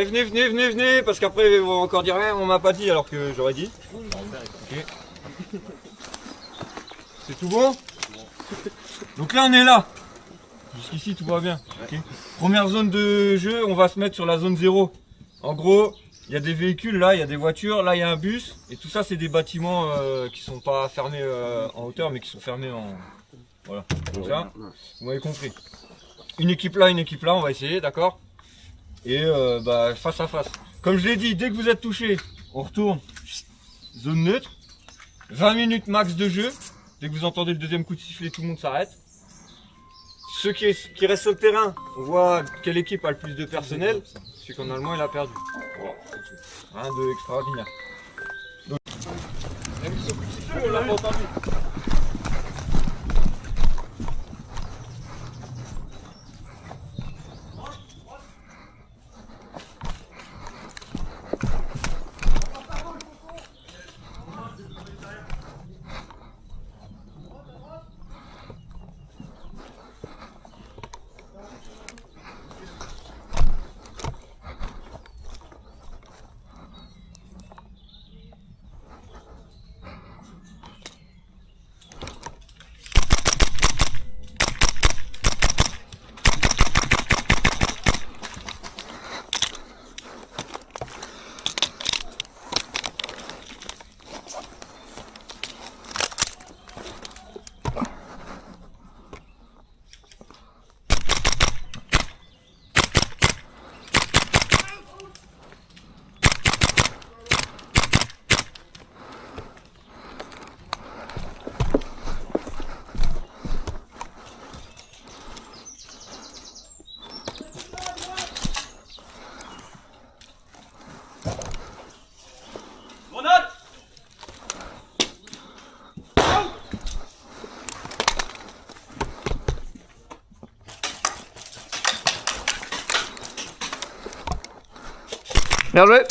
Allez, venez, parce qu'après ils vont encore dire on m'a pas dit alors que j'aurais dit. Okay. C'est tout bon? Donc là on est là. Jusqu'ici tout va bien. Okay. Première zone de jeu, on va se mettre sur la zone 0. En gros, il y a des véhicules là, il y a des voitures, là il y a un bus. Et tout ça c'est des bâtiments qui sont pas fermés en hauteur mais qui sont fermés en... Voilà, comme ça, vous m'avez compris. Une équipe là, on va essayer, d'accord? Et face à face. Comme je l'ai dit, dès que vous êtes touché, on retourne. Zone neutre. 20 minutes max de jeu. Dès que vous entendez le deuxième coup de sifflet, tout le monde s'arrête. Ceux qui restent sur le terrain, on voit quelle équipe a le plus de personnel. Celui qu'en allemand, il a perdu. Voilà, rien de extraordinaire. Donc, même si ce coup de sifflet, on l'a pas entendu. Bien joué.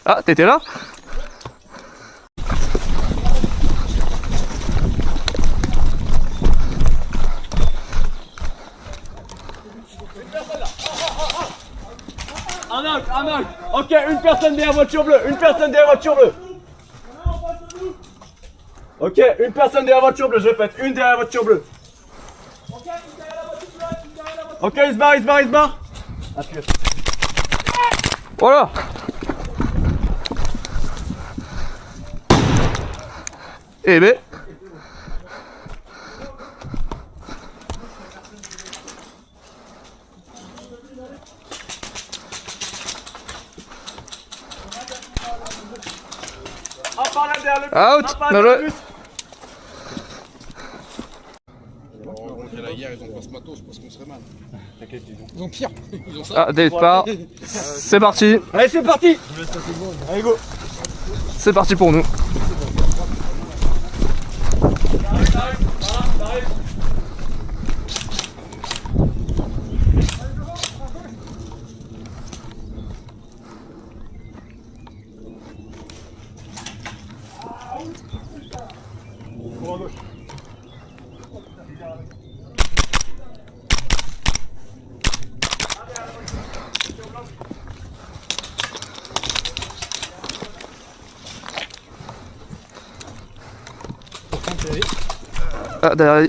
Ah, t'étais là? Un out. Ok, une personne derrière voiture bleue, Ok, une personne derrière voiture bleue, je répète, une derrière voiture bleue. Ok, il se barre. Appuie. Voilà. Eh ben. Out, bien joué. La guerre, ils ont pas ce matos parce qu'on serait mal. T'inquiète, ils ont pire. Ils ont ça. Ah, départ. C'est parti. Allez, c'est parti. Allez, go. C'est parti pour nous. Ah, derrière.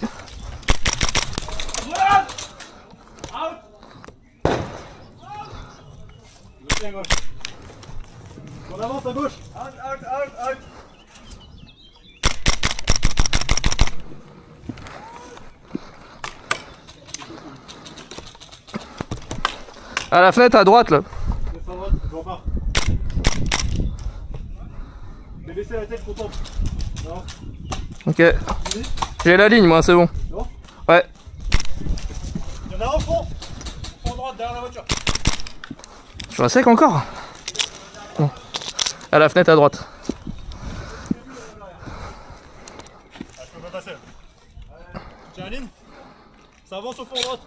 On avance à gauche. Out. À la fenêtre à droite là. Descends à droite, je vois pas. Mais laissez la tête contente. Non. Ok. J'ai la ligne moi, c'est bon. Non. Ouais. Il y en a un au fond. Au fond droite, derrière la voiture. Je suis à sec encore. Bon. À la fenêtre à droite. Ah, je peux pas passer. Tiens la ligne. Ça avance au fond droite.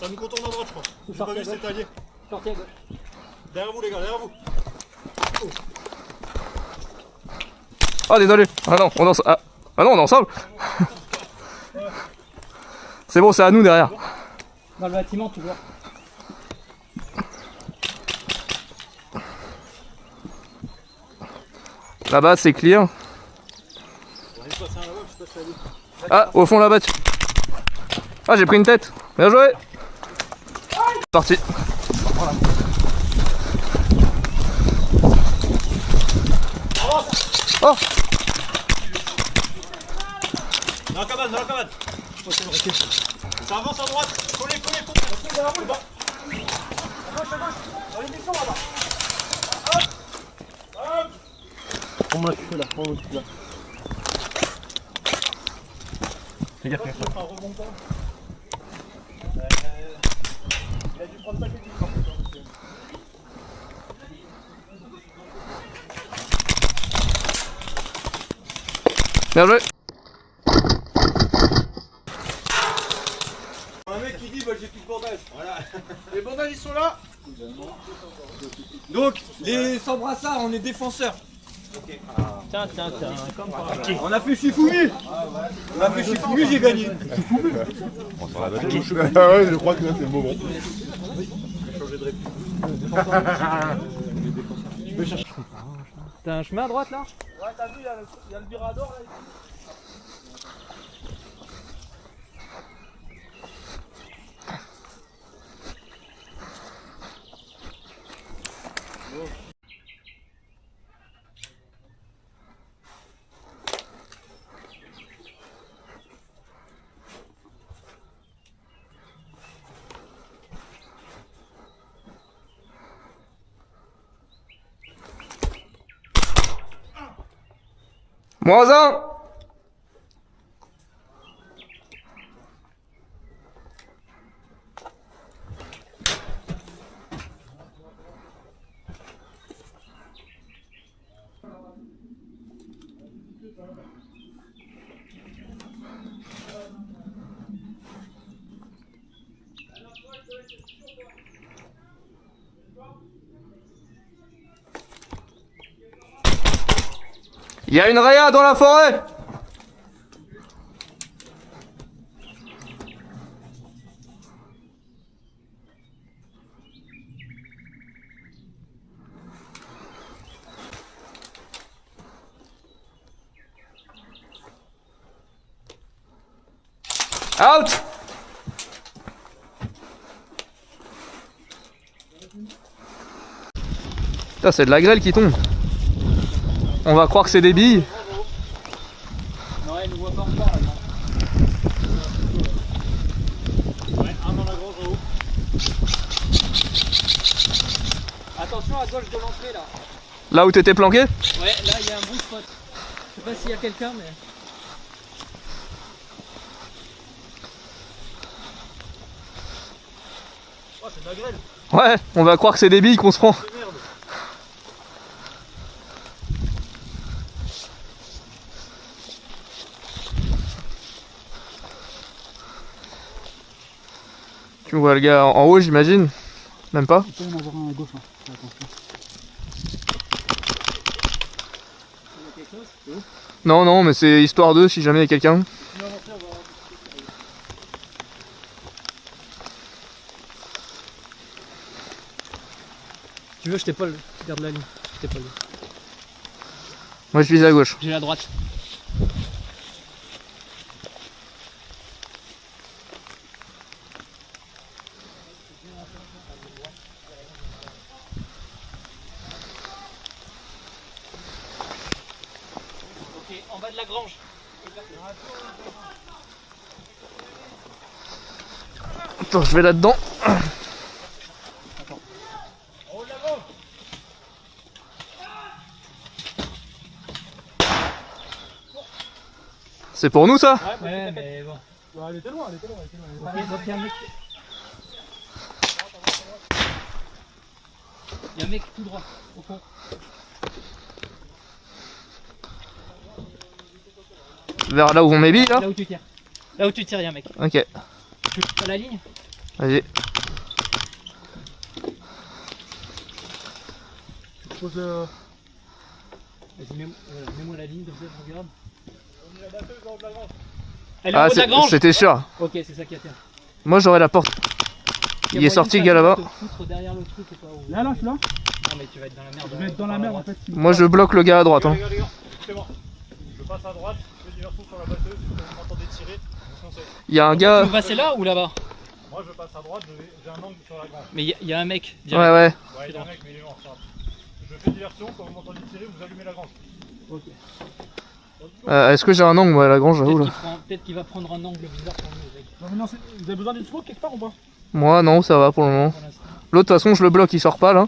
Ça nous contourne à droite, je crois. J'ai pas vu, c'est allié. Sortez à gauche. Derrière vous, les gars, derrière vous. Oh désolé. Ah non, on est ensemble. Ah non, on est ensemble. C'est bon, c'est à nous derrière. Dans le bâtiment toujours. Là-bas, c'est clear. Ah, au fond là-bas. Ah, j'ai pris une tête. Bien joué. Parti. Oh. Dans la cabane, dans la cabane. Ça avance à droite. Collez. À gauche. Dans les buissons là-bas. Hop. Prends-moi le feu là, prends-moi le feu là. Fais gaffe, il a dû prendre ça quelque chose. Bien joué. Un mec qui dit bah j'ai plus de bandages. Voilà. Les bandages ils sont là. Donc les sans brassard on est défenseurs. Tiens, comme par là. On a fait Shifumi. On a fait Shifumi, j'ai gagné. Ah ouais, je crois que là c'est le moment. T'as un chemin à droite là? Ouais, t'as vu, il y a le Mirador là. Moins un. Il y a une Réa dans la forêt. Out. Putain, c'est de la grêle qui tombe. On va croire que c'est des billes. Non, elle ne voit pas encore là. Ouais, un dans la grange en haut. Attention à gauche de l'entrée là. Là où t'étais planqué? Ouais, là il y a un bon spot. Je sais pas s'il y a quelqu'un mais. Oh, c'est de la grêle. Ouais, on va croire que c'est des billes qu'on se prend. C'est merde. Tu vois le gars en haut, j'imagine? Même pas? Il peut y en avoir un à gauche. Hein. Attention. Il y a quelque chose? C'est où? Non, non, mais c'est histoire d'eux si jamais il y a quelqu'un. Tu veux, je t'épaule. Garde la ligne. Je t'épaule. Moi je vise à gauche. J'ai la droite. Ok, en bas de la grange. Attends, je vais là-dedans. C'est pour nous ça? Ouais, mais bon. Ouais, elle était loin. Ok, donc il y a un mec. Il y a un mec tout droit, au fond. Vers là où vont mes billes là? Là où tu tires. Là où tu tires, il y a un mec. Ok, Tu as la ligne? vas-y. Pose Vas-y, mets-moi la ligne, comme ça je regarde. On est la batteuse en haut de la grange. Elle est en haut de la grange. c'était sûr. Ok, c'est ça qui a fait. Moi j'aurais la porte. Il est sorti le gars là-bas. Derrière le truc ou pas, ou... Là, je suis là. Non mais tu vas être dans la merde. Je vais être dans la merde en fait. Moi je bloque le gars à droite. Hein. Les gars, écoutez-moi. Je passe à droite, je fais diversion sur la batteuse, si vous m'entendez tirer, vous foncez. Il y a un gars. Tu veux passer là ou là-bas? Moi je passe à droite, j'ai un angle sur la grange. Mais il y a un mec. Ouais, ouais. Ouais, il y a un mec, mais il est mort, ça. Je fais diversion, quand vous m'entendez tirer, vous allumez la grange. Ok. Est-ce que j'ai un angle, moi, à la grange, j'avoue là. Peut-être qu'il va prendre un angle bizarre pour nous, mec. Non, mais non, vous avez besoin d'une smoke quelque part ou pas? Moi, non, ça va pour le moment. Pour l'instant. L'autre, de toute façon, je le bloque, il sort pas là.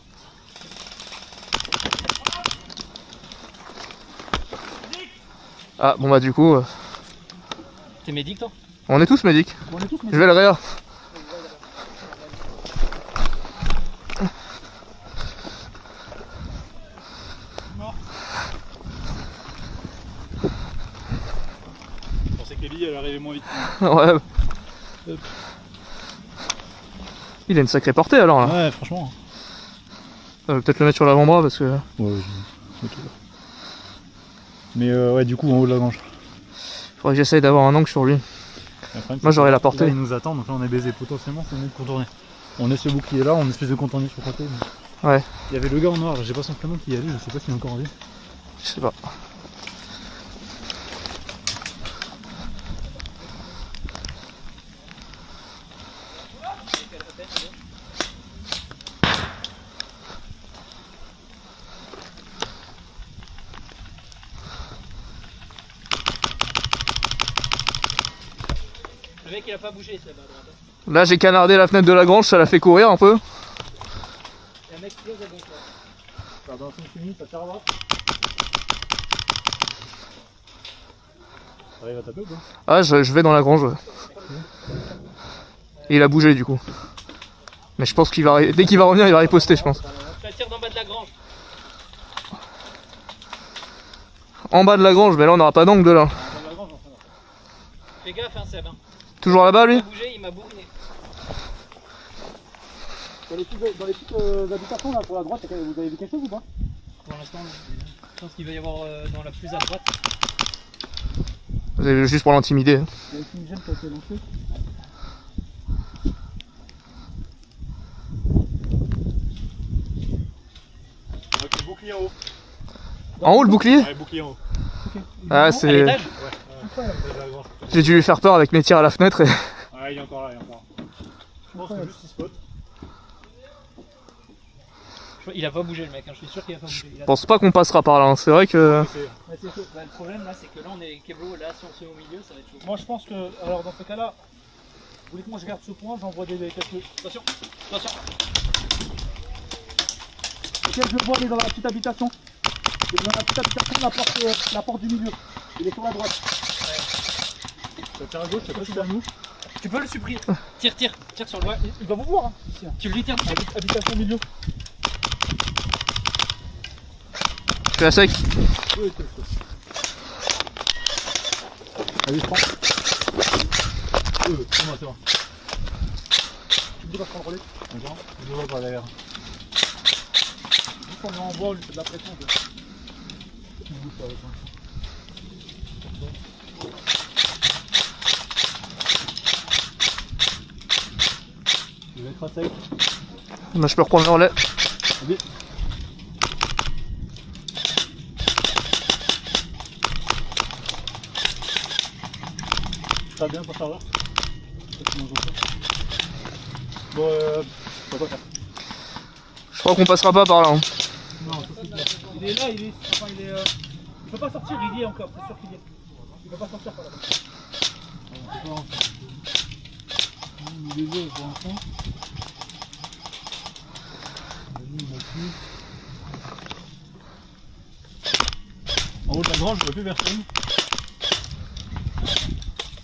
Ah, bon bah, du coup, T'es médic toi? on est tous médics. On est tous Je vais le réa. Je pensais qu'Ellie elle arrivait moins vite. Ouais. Il a une sacrée portée alors là. Ouais, franchement. Peut-être le mettre sur l'avant-bras parce que. Ouais, ok. Mais ouais, du coup, en haut de la grange. Faudrait que j'essaye d'avoir un angle sur lui. Moi, j'aurais la portée. Là, il nous attend, donc là on est baisé. Potentiellement, c'est mieux de contourner. On est ce bouclier là, on espèce de contourner sur le côté. Mais... Ouais. Il y avait le gars en noir, j'ai pas son prénom qui y allait, je sais pas s'il est encore en vie. Je sais pas. Le mec il a pas bougé, c'est là-bas à droite. Là, j'ai canardé la fenêtre de la grange, ça l'a fait courir un peu. Il y a un mec qui close à gauche là. Dans 5 minutes, ça servera. T'arrives à taper ou pas? Ah, je vais dans la grange. Ouais. Et il a bougé du coup. Mais je pense qu'il va. Dès qu'il va revenir, il va riposter, je pense. Tu tire d'en bas de la grange. En bas de la grange, mais là, on n'aura pas d'angle de là. Fais gaffe, hein, Seb. Hein. Toujours là-bas, Il lui a bougé, il m'a bourriné. Dans les petites habitations là pour la droite, vous avez vu quelque chose ou pas? Pour l'instant, je pense qu'il va y avoir dans la plus à droite. Vous avez juste pour l'intimider. Il y a une fumigène qui a été lancée. Ok, bouclier en haut. En haut, le bouclier? Ouais, bouclier en haut. Ah, À c'est. l'étage. J'ai dû lui faire peur avec mes tirs à la fenêtre et. Ouais, il est encore là, il est encore là. Je pense que juste il spot. Il a pas bougé le mec, hein. Je suis sûr qu'il a pas bougé. Je pense pas qu'on passera par là, hein. C'est vrai que. Ouais, c'est chaud. Bah, le problème là, c'est que là on est Keblo, là si on se met au milieu, ça va être chaud. Moi je pense que, alors dans ce cas là, vous voulez que moi je garde ce point, j'envoie des quelques... Attention, attention. Ok, je le vois, il est dans la petite habitation. Il est dans la petite habitation, la porte du milieu. Il est sur la droite. Ça tire à gauche, je sais pas si c'est à nous. Tu peux le supprimer. Tire sur le. Ouais, il va vous voir. Hein. Ici, hein. Tu lui tires dessus. Habitation au milieu. Je suis à sec. Allez, je prends. C'est bon, c'est bon. Tu me dis pas prendre le relais. D'accord. Je le vois par derrière. Juste on est en bois, lui, c'est de la pression. Tu me bouges pas avec moi. Je vais être à sec. Bah, je peux reprendre le relais. Allez. Ça va bien pour savoir. Bon, on va pas faire. Je crois qu'on passera pas par là. Hein. Non, ça c'est clair. Il est là, il est. Enfin, il est. Il peut pas sortir, il y est encore, c'est sûr qu'il y est. Il peut pas sortir par là. Il est vieux pour l'instant. En haut de la grange, je vois plus personne.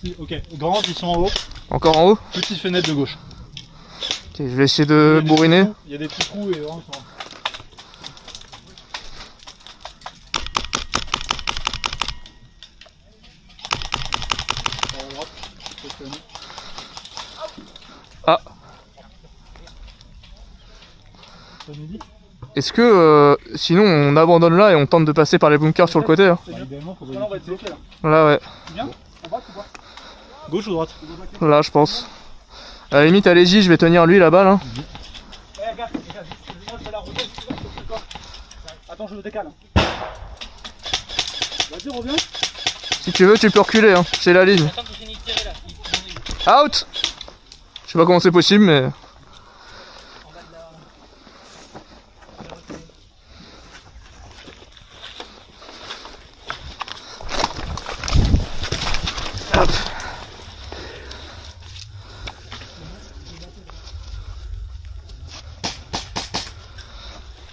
Si, ok, grange, ils sont en haut. Encore en haut. Petite fenêtre de gauche. Ok, je vais essayer de bourriner. Il y a des petits trous et vraiment ils sont. Ah. Ça nous dit? Est-ce que sinon on abandonne là et on tente de passer par les bunkers sur le côté hein? Idéalement, faudrait. Là, on va être bloqué là. Là ouais. Tu viens? On va, tu vois? Gauche ou droite? Là, je pense. À la limite, allez-y, je vais tenir lui là-bas là. Eh, regarde, moi je vais la rouler, attends, je le décale. Vas-y, reviens. Si tu veux, tu peux reculer, hein. C'est la ligne. Attends qu'il finisse de tirer là. Out! Je sais pas comment c'est possible, mais. Hop.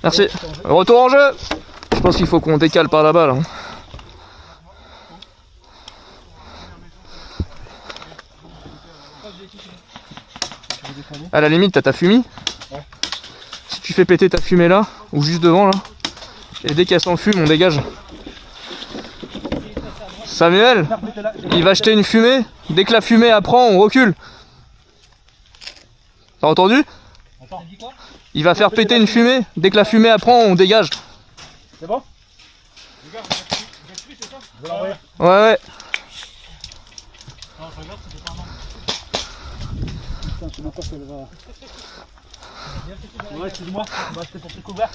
Merci. Retour en jeu. Je pense qu'il faut qu'on décale par là-bas là. À la limite, t'as ta fumée. Si tu fais péter ta fumée là, ou juste devant là, et dès qu'elle s'enfume, on dégage. Samuel, il va jeter une fumée. Dès que la fumée apprend, on recule. T'as entendu? Il va faire péter une fumée. Dès que la fumée apprend, on dégage. C'est bon? Ouais, ouais. Putain, je sais même pas si elle va. Ouais, excuse-moi, bah, c'était pour te couvrir.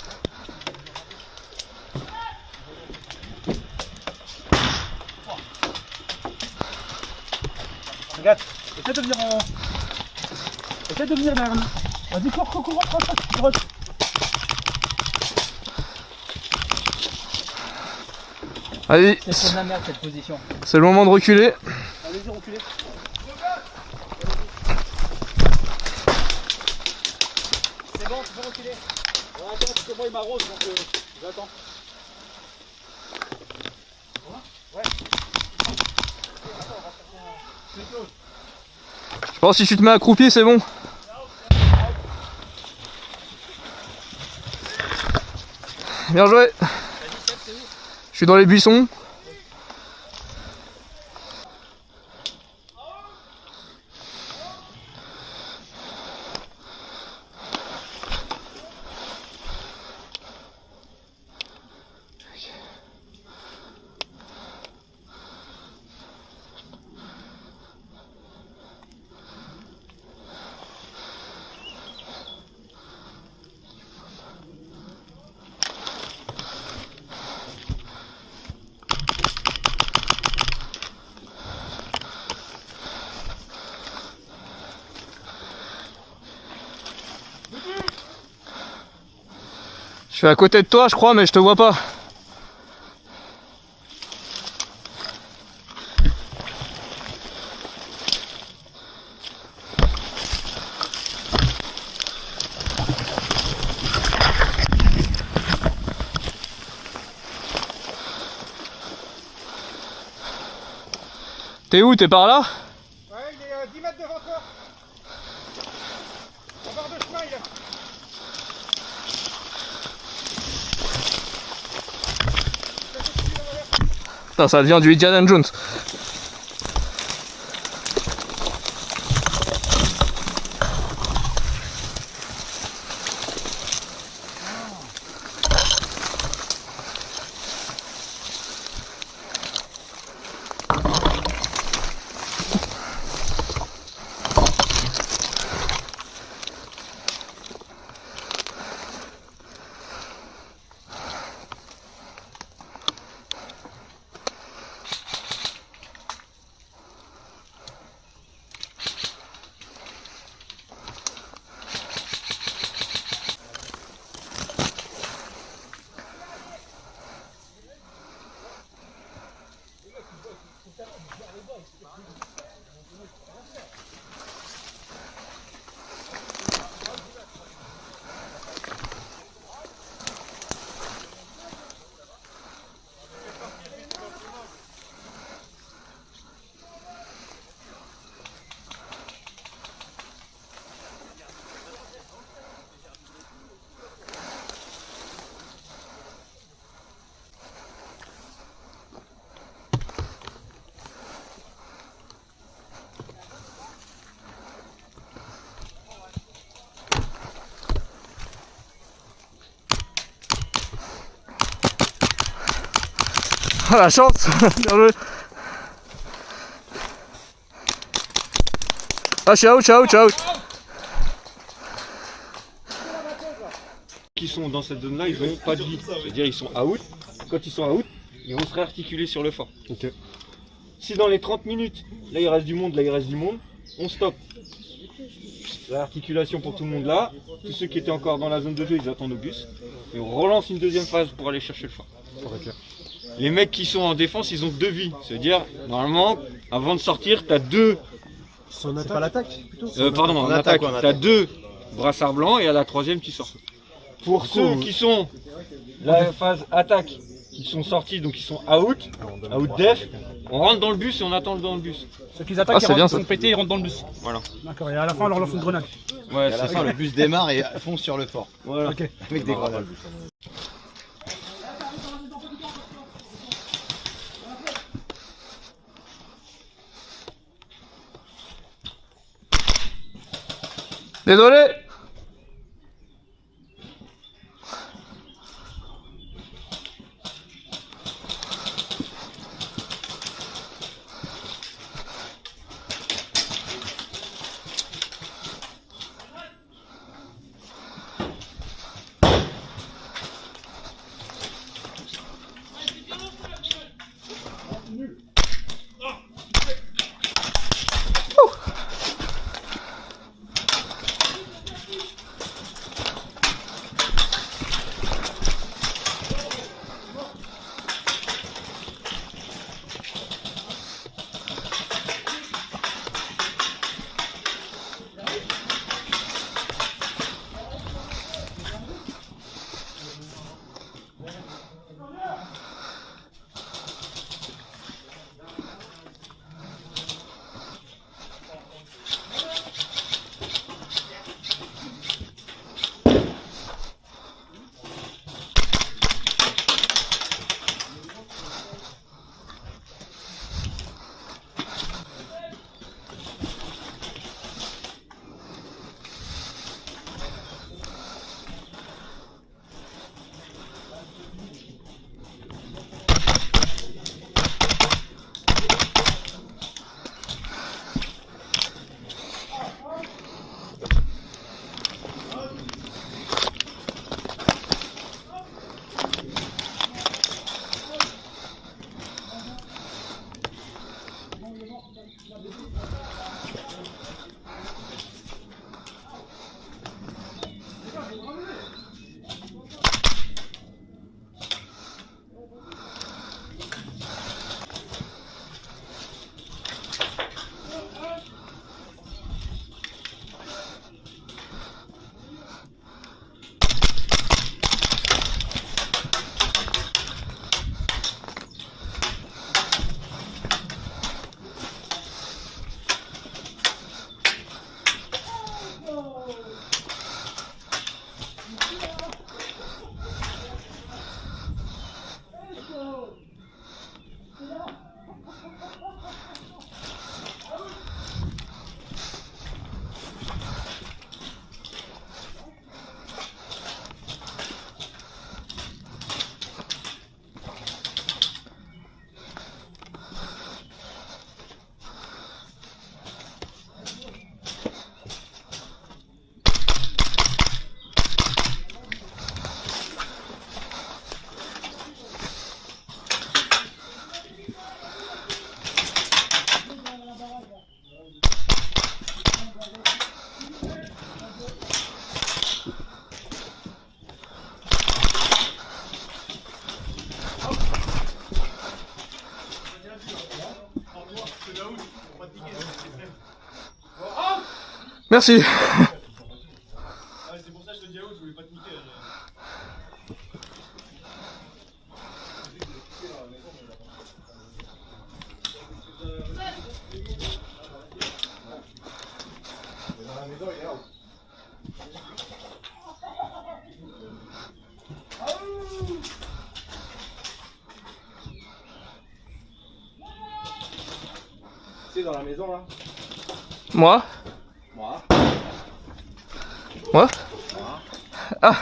Regarde, essaie de venir en. Essaie de venir derrière nous. Vas-y, cours. Allez, C'est de la merde cette position. c'est le moment de reculer. Allez-y, reculez. C'est bon, tu peux reculer. Ouais, attends, parce que moi il m'arrose donc j'attends. Je pense que si tu te mets accroupi, c'est bon. Bien joué. Je suis dans les buissons. Je suis à côté de toi, je crois, mais je te vois pas. T'es où? T'es par là? Ouais, il est 10 mètres devant toi. En bord de chemin, il est. Putain, ça devient du Indiana Jones. Ah, la chance. Bien joué. Ah, je suis out, je suis out, je suis out. Qui sont dans cette zone là, ils n'ont pas de vie, c'est-à-dire ils sont out. Quand ils sont out, ils vont se réarticuler sur le fort. Ok. Si dans les 30 minutes, là il reste du monde, on stoppe. La articulation pour tout le monde là, tous ceux qui étaient encore dans la zone de jeu, ils attendent au bus. Et on relance une deuxième phase pour aller chercher le fort. Les mecs qui sont en défense, ils ont 2 vies. C'est-à-dire, normalement, avant de sortir, t'as 2... C'est pas l'attaque plutôt pardon, en attaque, t'as 2 brassards blancs et à la 3e tu sors. Pour ceux qui sont la phase attaque, qui sont sortis, donc ils sont out def, on rentre dans le bus et on attend dans le bus. Ceux qui attaquent, c'est bien, ça. ils vont péter, ils rentrent dans le bus. Voilà. D'accord, et à la fin, on leur lance une grenade. Ouais, Et à la fin, le bus démarre et fonce sur le fort. Voilà. Ok. Avec des grenades. Désolé. Merci. C'est pour ça que je te dis out, je voulais pas te niquer. C'est dans la maison là. Moi. Moi. Ah.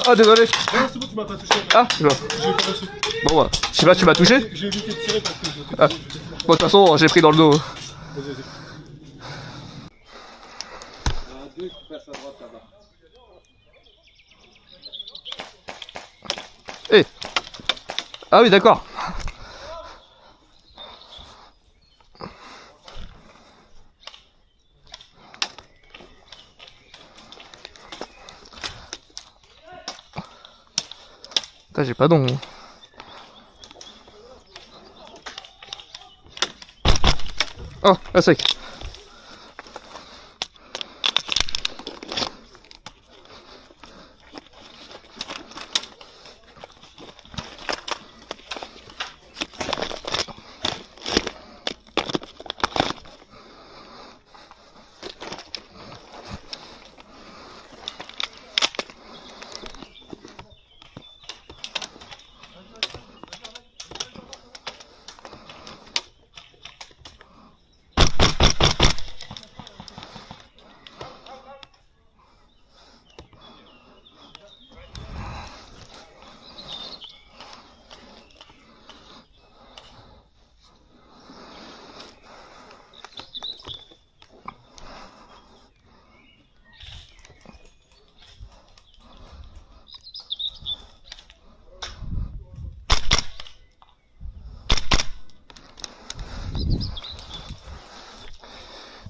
Ah désolé. Non, c'est bon, tu m'as pas touché. Ah je vois. J'ai pas reçu. Bon bah, je sais pas, tu m'as touché. J'ai évité de tirer parce que je t'ai Ah. Bon de toute façon j'ai pris dans le dos. Vas-y, vas-y. Deux qui passent à droite là-bas. Eh. Ah oui d'accord. Putain, j'ai pas d'ongles. Oh, à sec.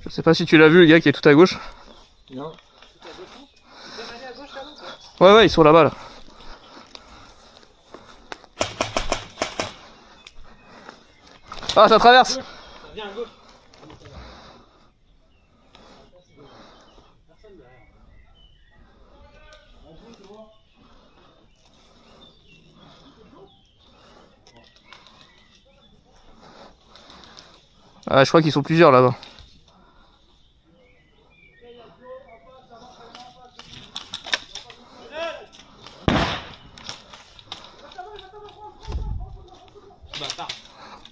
Je sais pas si tu l'as vu, le gars qui est tout à gauche. Non. Ouais, ouais, ils sont là-bas là. Ah, ça traverse. Viens à gauche. Ah, je crois qu'ils sont plusieurs là-bas.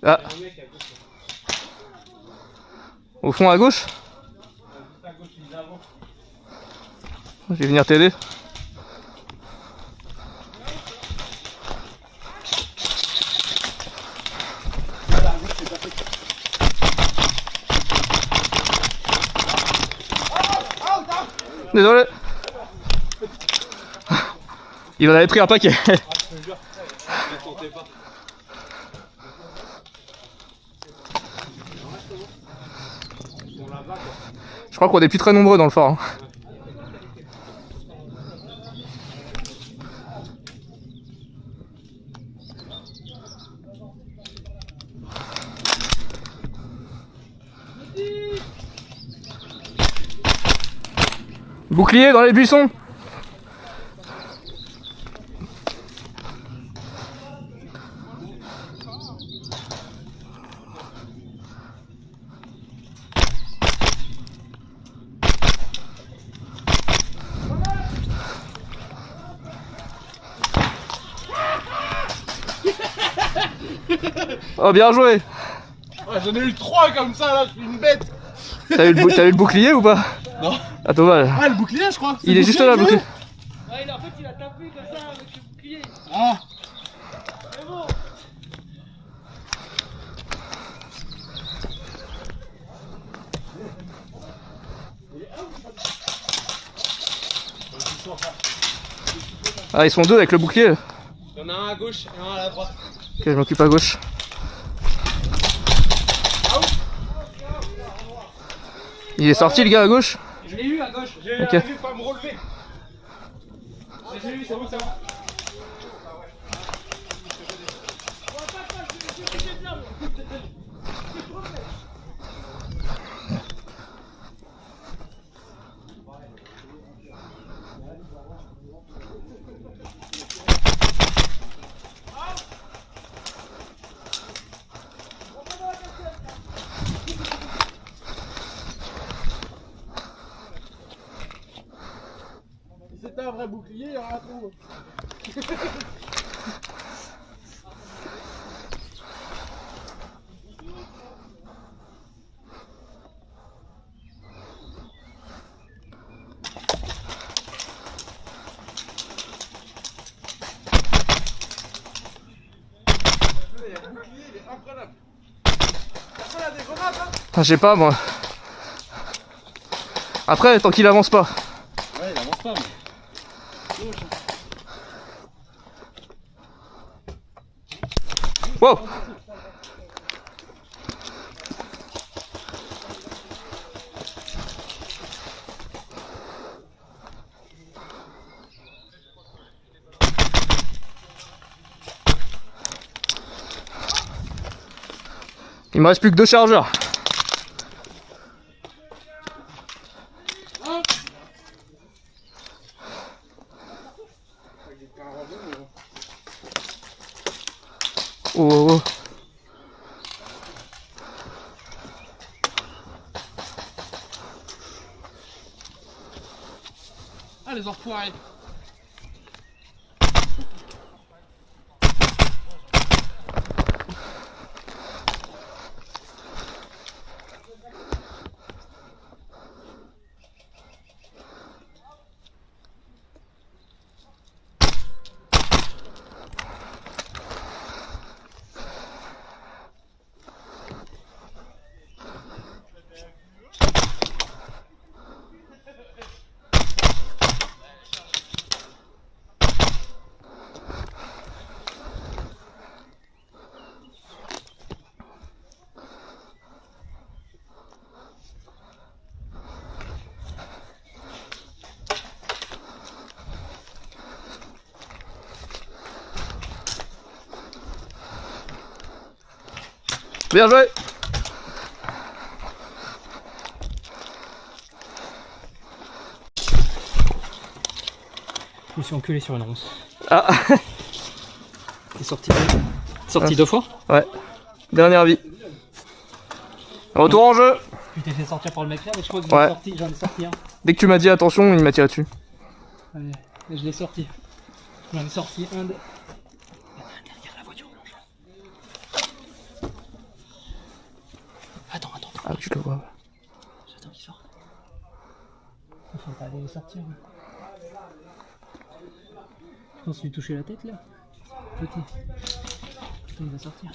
Ah. Au fond à gauche. Je vais venir t'aider. Désolé. Il en avait pris un paquet. Je crois qu'on est plus très nombreux dans le fort. Hein. Bouclier dans les buissons. Oh bien joué. Ouais, j'en ai eu 3 comme ça là, je suis une bête. T'as eu le bouclier ou pas? Non. Ah dommage. Ah, le bouclier je crois. Il est juste là le bouclier. Ouais, en fait, il a tapé comme ça avec le bouclier. Ah. C'est bon. Ah ils sont deux avec le bouclier. Il y en a un à gauche et un à la droite. Ok, je m'occupe à gauche. Il est sorti le gars à gauche? Je l'ai eu à gauche. J'ai Ok. arrivé pas à me relever. J'ai eu, c'est bon, c'est bon. un bouclier, il y aura un trou. Je sais pas moi. Après, tant qu'il avance pas. Ouais, il avance pas, mais. Wow! Il me reste plus que 2 chargeurs. Oh, oh, oh. Ah, les enfoirés. Bien joué! Je me suis enculé sur une ronce. Ah! T'es sorti 2 fois? Ouais. Dernière vie. Retour en jeu! Tu t'es fait sortir par le mec là, mais je crois que Ouais. j'en ai sorti un. Dès que tu m'as dit attention, il m'a tiré dessus. Ouais, et je l'ai sorti. J'en ai sorti un de... Il y en a un derrière la voiture blanche. Attends. Ah, tu le vois. J'attends qu'il sorte. Il faut pas aller les sortir. Je pense lui toucher la tête là. Petit. Putain, il va sortir.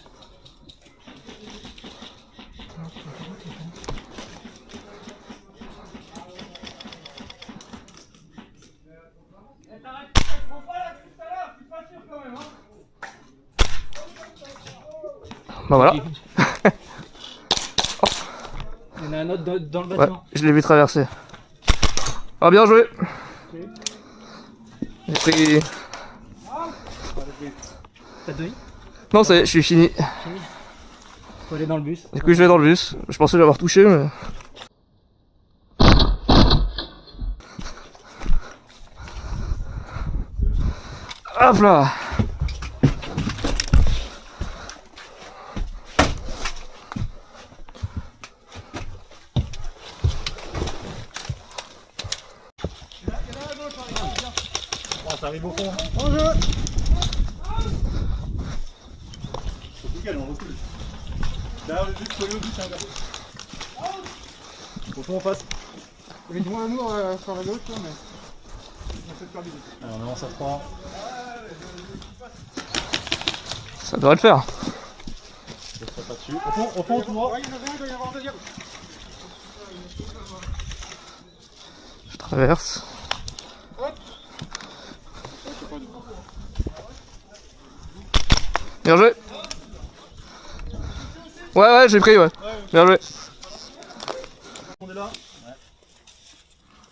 Bah voilà. Il y en a un autre dans le Ouais, bâtiment. je l'ai vu traverser. Ah, bien joué! J'ai pris. T'as deux? Non, je suis fini. Faut aller dans le bus. Du coup, je vais dans le bus. Je pensais l'avoir touché, mais. Hop là! Oh, ça arrive au fond. C'est nickel, on recule. Derrière le but, collé au but, c'est un gars. Au fond, on passe. Il y avait du moins un mur sur la gauche, là, mais. On va peut-être faire du but. Alors, on avance à 3. Ça devrait le faire. Je ne pas dessus. Au fond, tout droit. Ouais, il y en avait un, il doit y avoir un deuxième. Je traverse. Bien joué. Ouais, j'ai pris, ouais. Bien joué. On est là. Ouais.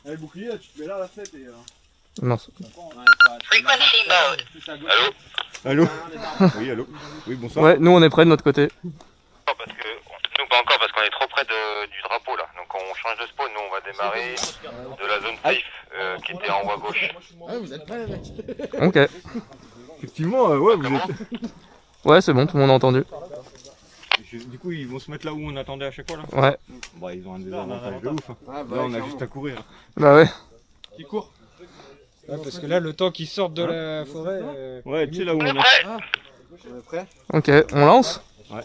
Allez, le bouclier, là, tu te mets là, la tête et. Mince. Frequency mode. Allô? Oui, allô? Oui, bonsoir. Ouais, nous on est près de notre côté. Parce que, nous pas encore parce qu'on est trop près du drapeau là. Donc on change de spawn, nous on va démarrer de la zone safe qui était en haut à gauche. Ah, vous êtes prêts, les mecs? Ok. Effectivement, ouais, vous êtes. Ouais, c'est bon, tout le monde a entendu. Du coup, ils vont se mettre là où on attendait à chaque fois là. Ouais. Bah, ils ont un désavantage de ouf. Hein. Ah, bah, Là, on a juste à courir. Bah ouais. Qui court? Ouais, parce que là, le temps qu'ils sortent de la forêt. Ouais, tu sais là où on est. Ok, on lance? Ouais.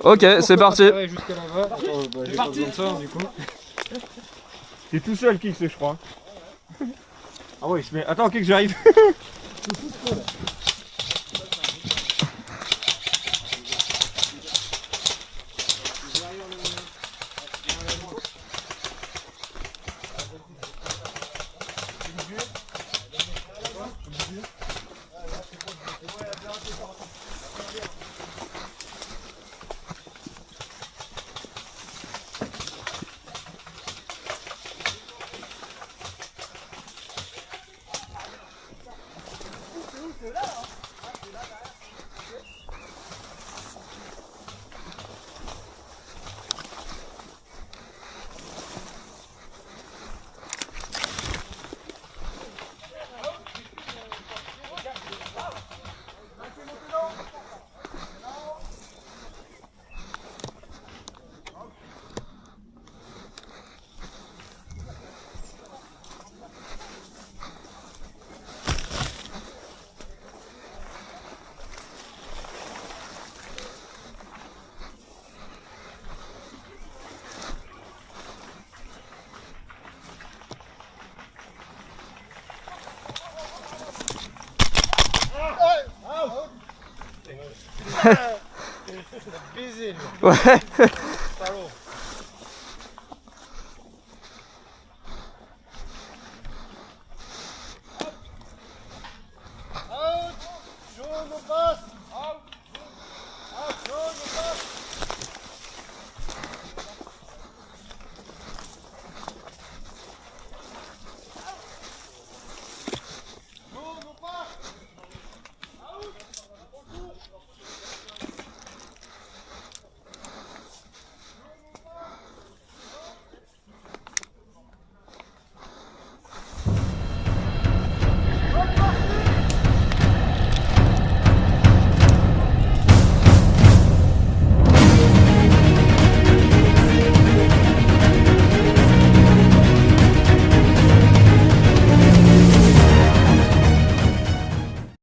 Ok, c'est parti. Jusqu'à là-bas. J'ai pas besoin de ça, du coup. T'es tout seul, Kix, je crois. Ah ouais, il se met. Attends, Kix, j'arrive. Ouais. Salaud.